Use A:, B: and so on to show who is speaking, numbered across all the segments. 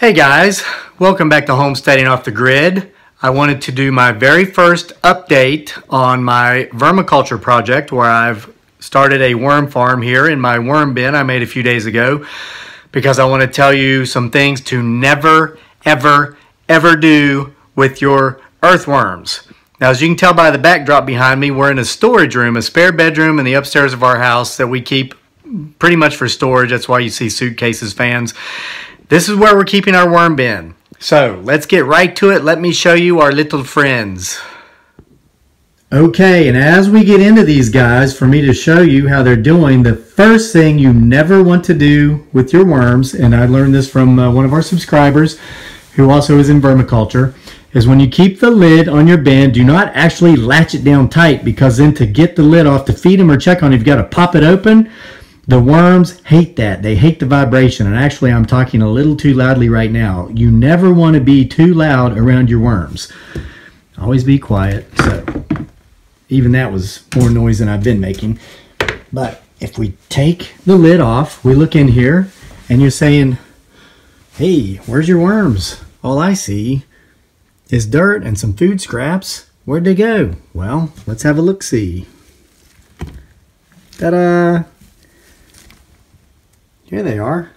A: Hey guys, welcome back to Homesteading Off the Grid. I wanted to do my very first update on my vermiculture project where I've started a worm farm here in my worm bin I made a few days ago because I want to tell you some things to never, ever, ever do with your earthworms. Now, as you can tell by the backdrop behind me, we're in a storage room, a spare bedroom in the upstairs of our house that we keep pretty much for storage. That's why you see suitcases, fans. This is where we're keeping our worm bin. So let's get right to it. Let me show you our little friends. Okay, and as we get into these guys, for me to show you how they're doing, the first thing you never want to do with your worms, and I learned this from one of our subscribers who also is in vermiculture, is when you keep the lid on your bin, do not actually latch it down tight, because then to get the lid off to feed them or check on it, you've got to pop it open. The worms hate that. They hate the vibration. And actually, I'm talking a little too loudly right now. You never want to be too loud around your worms. Always be quiet. So even that was more noise than I've been making. But if we take the lid off, we look in here and you're saying, hey, where's your worms? All I see is dirt and some food scraps. Where'd they go? Well, let's have a look-see. Ta-da! Here they are.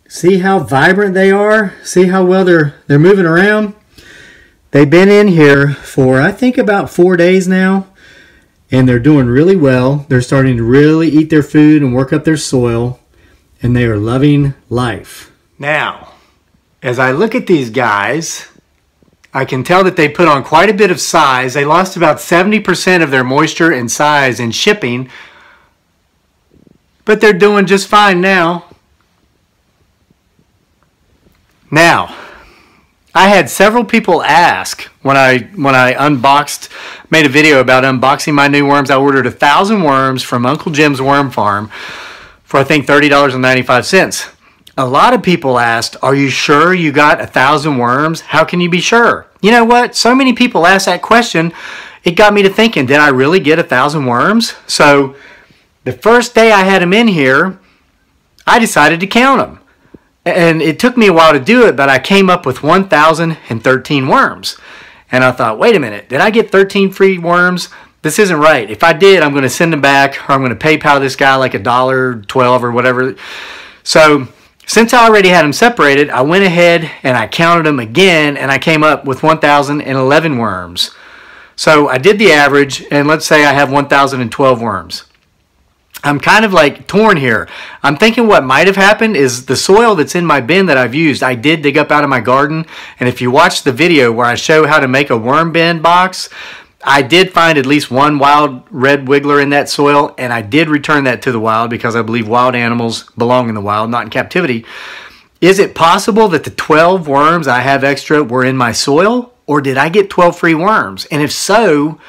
A: See how vibrant they are? See how well they're moving around? They've been in here for, I think, about 4 days now, and they're doing really well. They're starting to really eat their food and work up their soil, and they are loving life. Now, as I look at these guys, I can tell that they put on quite a bit of size. They lost about 70% of their moisture and size in shipping, but they're doing just fine now. Now, I had several people ask when I made a video about unboxing my new worms. I ordered 1,000 worms from Uncle Jim's Worm Farm for I think $30.95. A lot of people asked, are you sure you got 1,000 worms? How can you be sure? You know what? So many people asked that question, it got me to thinking, did I really get 1,000 worms? So the first day I had them in here, I decided to count them. And it took me a while to do it, but I came up with 1,013 worms. And I thought, wait a minute, did I get 13 free worms? This isn't right. If I did, I'm going to send them back, or I'm going to PayPal this guy like $1.12 or whatever. So since I already had them separated, I went ahead and I counted them again, and I came up with 1,011 worms. So I did the average, and let's say I have 1,012 worms. I'm kind of like torn here. I'm thinking what might have happened is the soil that's in my bin that I've used, I did dig up out of my garden. And if you watch the video where I show how to make a worm bin box, I did find at least one wild red wiggler in that soil, and I did return that to the wild because I believe wild animals belong in the wild, not in captivity. Is it possible that the 12 worms I have extra were in my soil, or did I get 12 free worms? And if so,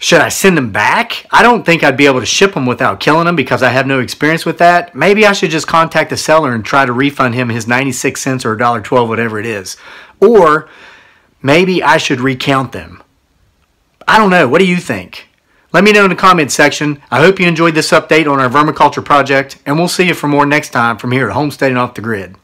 A: should I send them back? I don't think I'd be able to ship them without killing them because I have no experience with that. Maybe I should just contact the seller and try to refund him his 96 cents or $1.12, whatever it is. Or maybe I should recount them. I don't know. What do you think? Let me know in the comments section. I hope you enjoyed this update on our vermiculture project, and we'll see you for more next time from here at Homesteading Off the Grid.